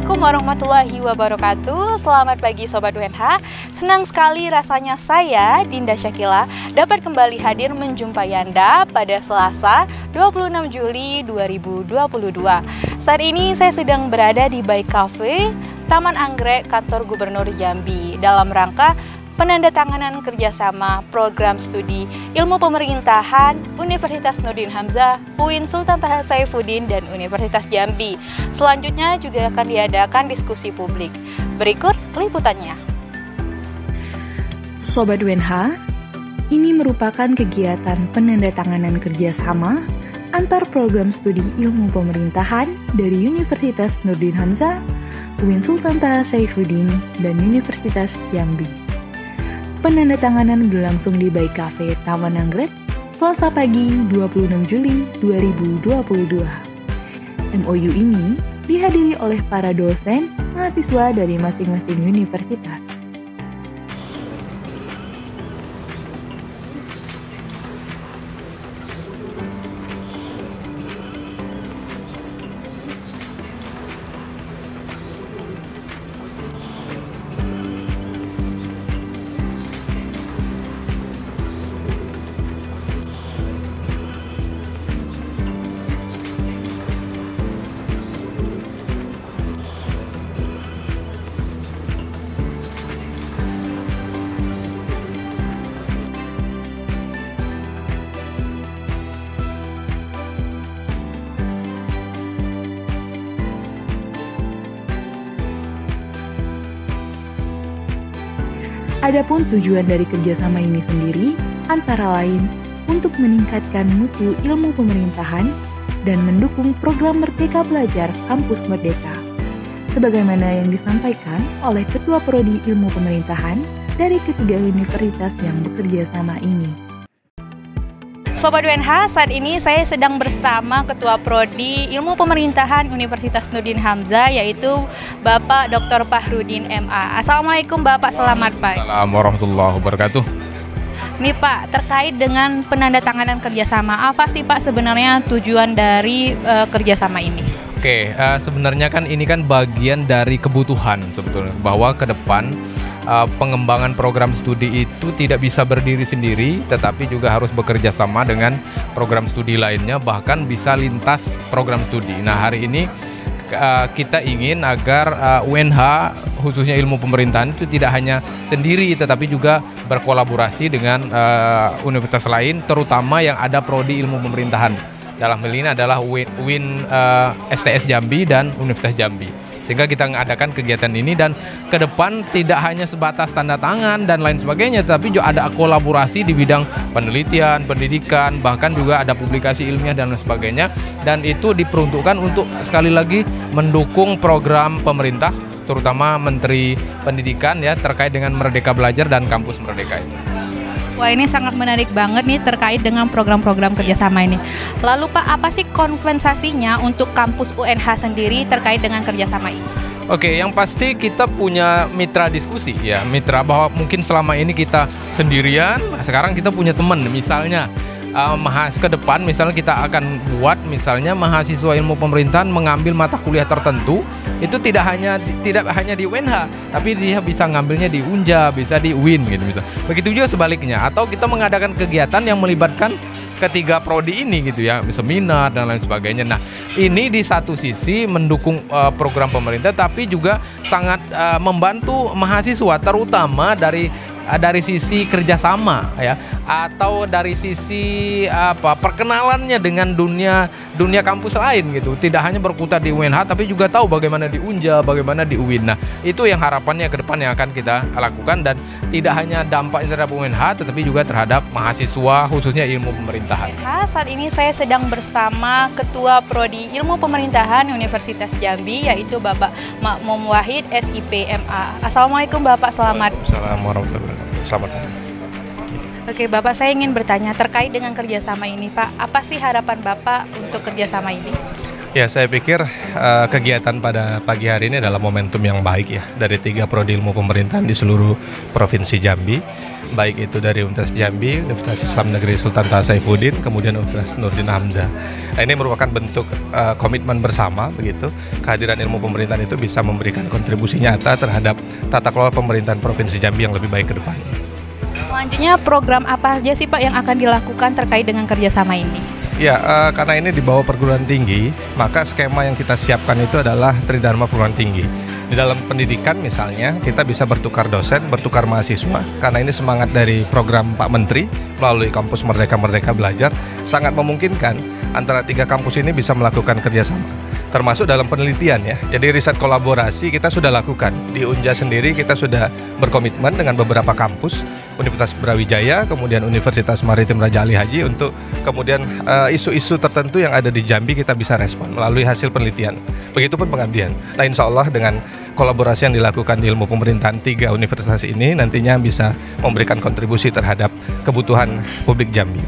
Assalamualaikum warahmatullahi wabarakatuh. Selamat pagi Sobat UNH. Senang sekali rasanya saya, Dinda Syakila, dapat kembali hadir menjumpai Anda pada Selasa 26 Juli 2022. Saat ini saya sedang berada di Baik Cafe, Taman Anggrek, Kantor Gubernur Jambi, dalam rangka penandatanganan kerjasama program studi ilmu pemerintahan Universitas Nurdin Hamzah, UIN Sultan Taha Saifuddin, dan Universitas Jambi. Selanjutnya juga akan diadakan diskusi publik. Berikut liputannya. Sobat UNH, ini merupakan kegiatan penandatanganan kerjasama antar program studi ilmu pemerintahan dari Universitas Nurdin Hamzah, UIN Sultan Taha Saifuddin, dan Universitas Jambi. Penandatanganan berlangsung di Baik Cafe, Taman Anggrek, Selasa pagi 26 Juli 2022. MOU ini dihadiri oleh para dosen, mahasiswa dari masing-masing universitas. Adapun tujuan dari kerjasama ini sendiri antara lain untuk meningkatkan mutu ilmu pemerintahan dan mendukung program Merdeka Belajar Kampus Merdeka, sebagaimana yang disampaikan oleh Ketua Prodi Ilmu Pemerintahan dari ketiga universitas yang bekerja sama ini. Sobat UNH, saat ini saya sedang bersama Ketua Prodi Ilmu Pemerintahan Universitas Nurdin Hamzah, yaitu Bapak Dr. Fahrudin MA. Assalamualaikum Bapak, selamat pagi. Assalamualaikum warahmatullahi wabarakatuh. Nih Pak, terkait dengan penandatanganan kerjasama, apa sih Pak sebenarnya tujuan dari kerjasama ini? Oke, sebenarnya kan ini kan bagian dari kebutuhan sebetulnya, bahwa ke depan pengembangan program studi itu tidak bisa berdiri sendiri, tetapi juga harus bekerja sama dengan program studi lainnya, bahkan bisa lintas program studi. Nah, hari ini kita ingin agar UNH, khususnya ilmu pemerintahan, itu tidak hanya sendiri, tetapi juga berkolaborasi dengan universitas lain, terutama yang ada prodi ilmu pemerintahan. Dalam hal ini adalah UIN STS Jambi dan Universitas Jambi. Sehingga kita mengadakan kegiatan ini, dan ke depan tidak hanya sebatas tanda tangan dan lain sebagainya, tapi juga ada kolaborasi di bidang penelitian, pendidikan, bahkan juga ada publikasi ilmiah dan lain sebagainya. Dan itu diperuntukkan untuk sekali lagi mendukung program pemerintah, terutama Menteri Pendidikan ya, terkait dengan Merdeka Belajar dan Kampus Merdeka ini. Wah, ini sangat menarik banget nih terkait dengan program-program kerjasama ini. Lalu Pak, apa sih kompensasinya untuk kampus UNH sendiri terkait dengan kerjasama ini? Oke, yang pasti kita punya mitra diskusi ya, mitra bahwa mungkin selama ini kita sendirian, sekarang kita punya teman. Misalnya ke depan misalnya kita akan buat misalnya mahasiswa ilmu pemerintahan mengambil mata kuliah tertentu, itu tidak hanya di UNH, tapi dia bisa ngambilnya di UNJA, bisa di UIN gitu bisa. Begitu juga sebaliknya, atau kita mengadakan kegiatan yang melibatkan ketiga prodi ini gitu ya, seminar dan lain sebagainya. Nah, ini di satu sisi mendukung program pemerintah, tapi juga sangat membantu mahasiswa, terutama dari sisi kerjasama ya, atau dari sisi perkenalannya dengan dunia kampus lain gitu. Tidak hanya berkutat di UNH, tapi juga tahu bagaimana di UNJA, bagaimana di UIN. Nah, itu yang harapannya ke depan yang akan kita lakukan, dan tidak hanya dampak terhadap UNH, tetapi juga terhadap mahasiswa khususnya ilmu pemerintahan. Saat ini saya sedang bersama Ketua Prodi Ilmu Pemerintahan Universitas Jambi, yaitu Bapak Makmum Wahid SIP MA. Assalamualaikum Bapak, selamat. Assalamualaikum warahmatullahi wabarakatuh. Selamat. Oke Bapak, saya ingin bertanya terkait dengan kerjasama ini Pak. Apa sih harapan Bapak untuk kerjasama ini? Ya, saya pikir kegiatan pada pagi hari ini adalah momentum yang baik ya dari 3 prodi ilmu pemerintahan di seluruh provinsi Jambi, baik itu dari Universitas Jambi, Universitas Islam Negeri Sultan Taha Saifuddin, kemudian Universitas Nurdin Hamzah. Nah, ini merupakan bentuk komitmen bersama begitu. Kehadiran ilmu pemerintahan itu bisa memberikan kontribusi nyata terhadap tata kelola pemerintahan Provinsi Jambi yang lebih baik ke depan. Selanjutnya program apa saja sih Pak yang akan dilakukan terkait dengan kerjasama ini? Ya, karena ini di bawah perguruan tinggi, maka skema yang kita siapkan itu adalah Tridharma perguruan tinggi. Di dalam pendidikan misalnya, kita bisa bertukar dosen, bertukar mahasiswa, karena ini semangat dari program Pak Menteri melalui kampus Merdeka Belajar, sangat memungkinkan antara 3 kampus ini bisa melakukan kerjasama. Termasuk dalam penelitian ya, jadi riset kolaborasi kita sudah lakukan. Di Unja sendiri kita sudah berkomitmen dengan beberapa kampus, Universitas Brawijaya, kemudian Universitas Maritim Raja Ali Haji, untuk kemudian isu-isu tertentu yang ada di Jambi kita bisa respon melalui hasil penelitian. Begitupun pengabdian. Nah, insya Allah dengan kolaborasi yang dilakukan di ilmu pemerintahan 3 universitas ini nantinya bisa memberikan kontribusi terhadap kebutuhan publik Jambi.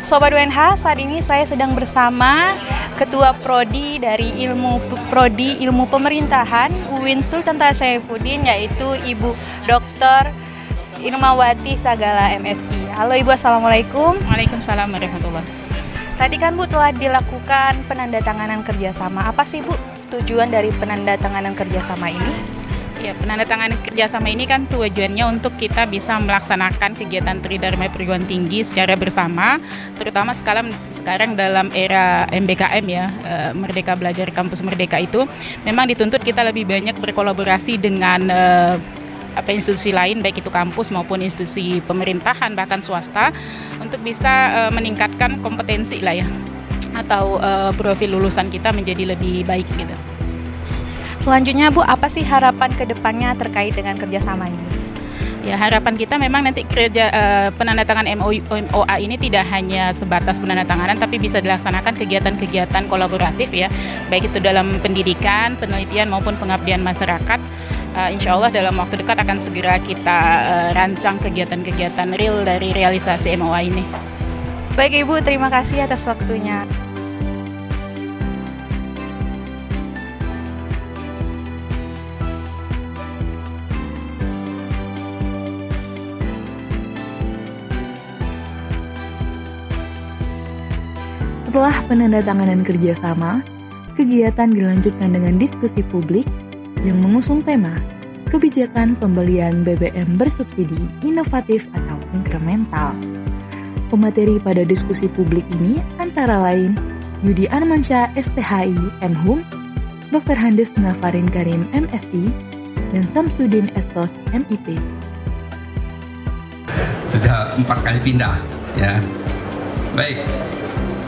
Sobat UNH, saat ini saya sedang bersama Ketua Prodi dari Prodi Ilmu Pemerintahan UIN Sultan Taha Saifuddin, yaitu Ibu Dr. Irmawati Sagala MSI. Halo Ibu, Assalamualaikum. Waalaikumsalam warahmatullahi. Tadi kan Bu telah dilakukan penandatanganan kerjasama. Apa sih Bu tujuan dari penandatanganan kerjasama ini? Ya, penandatanganan kerjasama ini kan tujuannya untuk kita bisa melaksanakan kegiatan Tridharma perguruan tinggi secara bersama, terutama sekarang dalam era MBKM ya, Merdeka Belajar Kampus Merdeka itu memang dituntut kita lebih banyak berkolaborasi dengan institusi lain, baik itu kampus maupun institusi pemerintahan bahkan swasta, untuk bisa meningkatkan kompetensi lah ya, atau profil lulusan kita menjadi lebih baik gitu. Selanjutnya Bu, apa sih harapan ke depannya terkait dengan kerjasama ini? Ya, harapan kita memang nanti penandatangan MOA ini tidak hanya sebatas penandatanganan, tapi bisa dilaksanakan kegiatan-kegiatan kolaboratif ya, baik itu dalam pendidikan, penelitian maupun pengabdian masyarakat. Insya Allah dalam waktu dekat akan segera kita rancang kegiatan-kegiatan real dari realisasi MOA ini. Baik Ibu, terima kasih atas waktunya. Setelah penandatanganan kerjasama, kegiatan dilanjutkan dengan diskusi publik yang mengusung tema kebijakan pembelian BBM bersubsidi inovatif atau inkremental. Pemateri pada diskusi publik ini antara lain Yudi Armansyah STHI MHUM, Dr. Handes Nafarin Karim MSI, dan Samsudin Estos MIP. Sudah 4 kali pindah ya. Baik.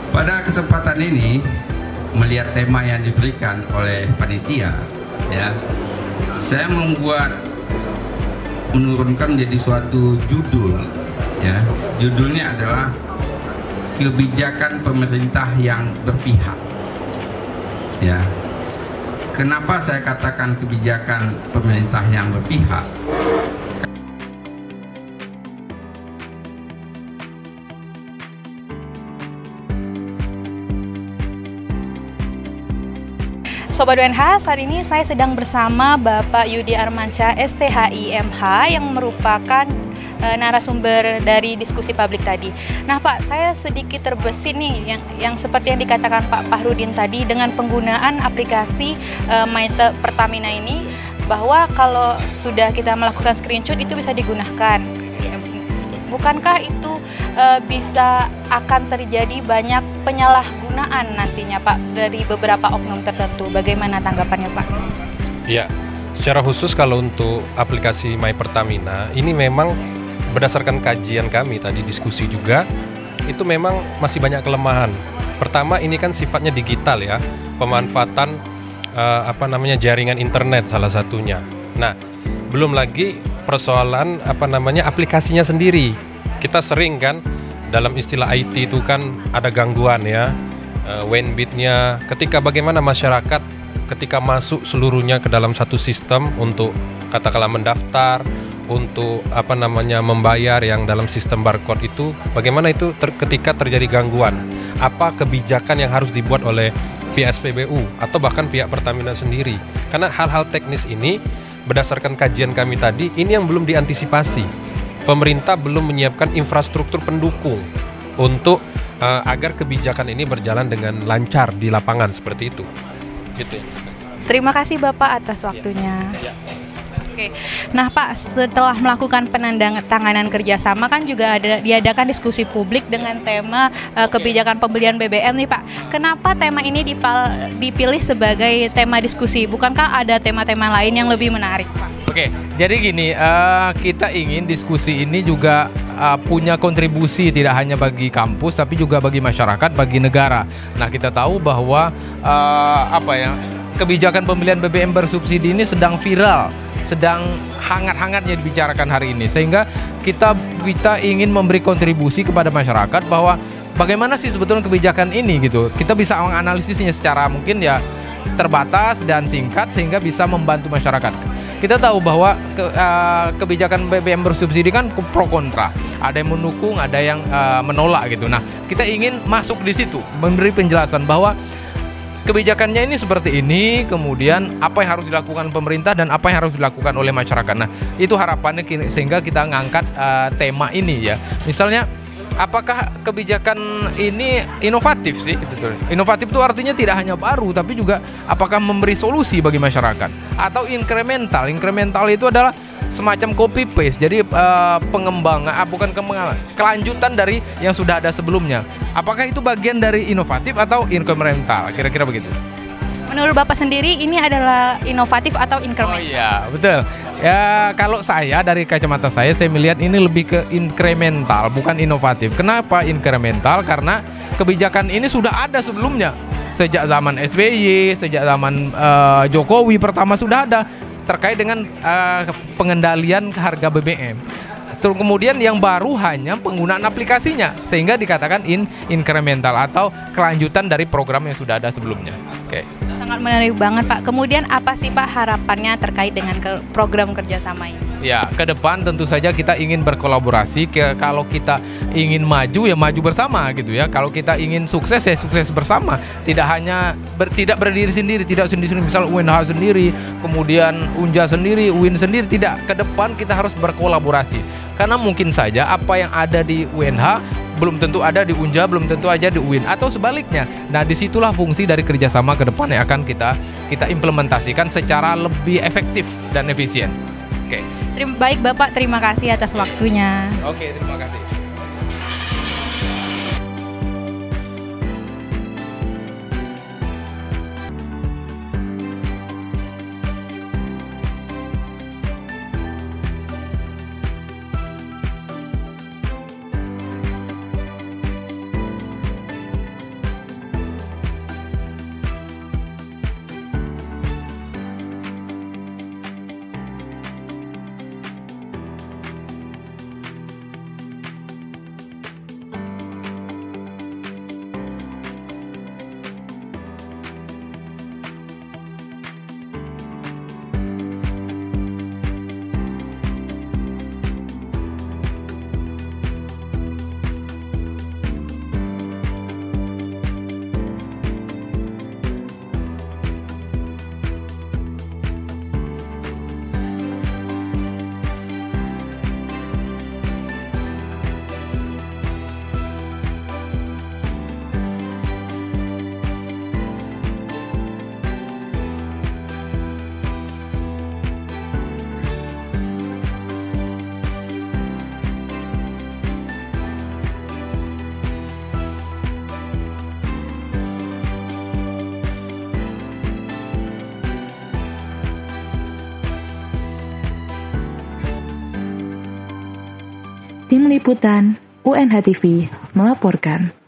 Pada kesempatan ini, melihat tema yang diberikan oleh panitia, ya, saya menurunkan menjadi suatu judul, ya. Judulnya adalah kebijakan pemerintah yang berpihak, ya. Kenapa saya katakan kebijakan pemerintah yang berpihak? Sobat UNH, saat ini saya sedang bersama Bapak Yudi Armansyah STHI MH yang merupakan narasumber dari diskusi publik tadi. Nah Pak, saya sedikit terbesit nih yang seperti yang dikatakan Pak Fahrudin tadi dengan penggunaan aplikasi My Pertamina ini, bahwa kalau sudah kita melakukan screenshot itu bisa digunakan. Bukankah itu bisa akan terjadi banyak penyalahgunaan nantinya Pak dari beberapa oknum tertentu? Bagaimana tanggapannya Pak? Ya, secara khusus kalau untuk aplikasi My Pertamina ini memang berdasarkan kajian kami tadi diskusi juga, itu memang masih banyak kelemahan. Pertama, ini kan sifatnya digital ya, pemanfaatan jaringan internet salah satunya. Nah, belum lagi persoalan aplikasinya sendiri. Kita sering kan dalam istilah IT itu kan ada gangguan ya, WAN-bitnya, ketika bagaimana masyarakat ketika masuk seluruhnya ke dalam satu sistem untuk katakanlah mendaftar, untuk membayar yang dalam sistem barcode itu, bagaimana itu ketika terjadi gangguan, apa kebijakan yang harus dibuat oleh pihak SPBU atau bahkan pihak Pertamina sendiri. Karena hal-hal teknis ini berdasarkan kajian kami tadi, ini yang belum diantisipasi. Pemerintah belum menyiapkan infrastruktur pendukung untuk agar kebijakan ini berjalan dengan lancar di lapangan seperti itu. Gitu. Terima kasih Bapak atas waktunya. Oke. Nah Pak, setelah melakukan penandatanganan kerjasama kan juga diadakan diskusi publik dengan tema kebijakan pembelian BBM nih Pak. Kenapa tema ini dipilih sebagai tema diskusi? Bukankah ada tema-tema lain yang lebih menarik Pak? Oke, jadi gini, kita ingin diskusi ini juga punya kontribusi tidak hanya bagi kampus tapi juga bagi masyarakat, bagi negara. Nah kita tahu bahwa kebijakan pembelian BBM bersubsidi ini sedang viral, sedang hangat-hangatnya dibicarakan hari ini, sehingga kita ingin memberi kontribusi kepada masyarakat bahwa bagaimana sih sebetulnya kebijakan ini gitu. Kita bisa menganalisisnya secara mungkin ya terbatas dan singkat sehingga bisa membantu masyarakat. Kita tahu bahwa kebijakan BBM bersubsidi kan pro kontra, ada yang mendukung, ada yang menolak gitu. Nah kita ingin masuk di situ, memberi penjelasan bahwa kebijakannya ini seperti ini, kemudian apa yang harus dilakukan pemerintah dan apa yang harus dilakukan oleh masyarakat. Nah, itu harapannya sehingga kita ngangkat tema ini ya. Misalnya, apakah kebijakan ini inovatif sih? Inovatif itu artinya tidak hanya baru, tapi juga apakah memberi solusi bagi masyarakat? Atau incremental? Incremental itu adalah semacam copy paste, jadi kelanjutan dari yang sudah ada sebelumnya. Apakah itu bagian dari inovatif atau incremental? Kira-kira begitu. Menurut Bapak sendiri ini adalah inovatif atau incremental? Oh iya, betul. Ya kalau saya dari kacamata saya melihat ini lebih ke incremental, bukan inovatif. Kenapa incremental? Karena kebijakan ini sudah ada sebelumnya. Sejak zaman SBY, sejak zaman Jokowi pertama sudah ada terkait dengan pengendalian harga BBM. Terus kemudian yang baru hanya penggunaan aplikasinya, sehingga dikatakan incremental atau kelanjutan dari program yang sudah ada sebelumnya. Oke. Sangat menarik banget Pak. Kemudian apa sih Pak harapannya terkait dengan program kerjasama ini? Ya, ke depan tentu saja kita ingin berkolaborasi. Kalau kita ingin maju ya maju bersama gitu ya. Kalau kita ingin sukses ya sukses bersama. Tidak hanya tidak berdiri sendiri, tidak sendiri. Misal UNH sendiri, kemudian Unja sendiri, UIN sendiri. Tidak. Ke depan kita harus berkolaborasi. Karena mungkin saja apa yang ada di UNH belum tentu ada di Unja, belum tentu aja di UIN atau sebaliknya. Nah, disitulah fungsi dari kerjasama ke depan yang akan kita implementasikan secara lebih efektif dan efisien. Oke. Baik Bapak, terima kasih atas waktunya. Oke, terima kasih. Tim Liputan UNH TV melaporkan.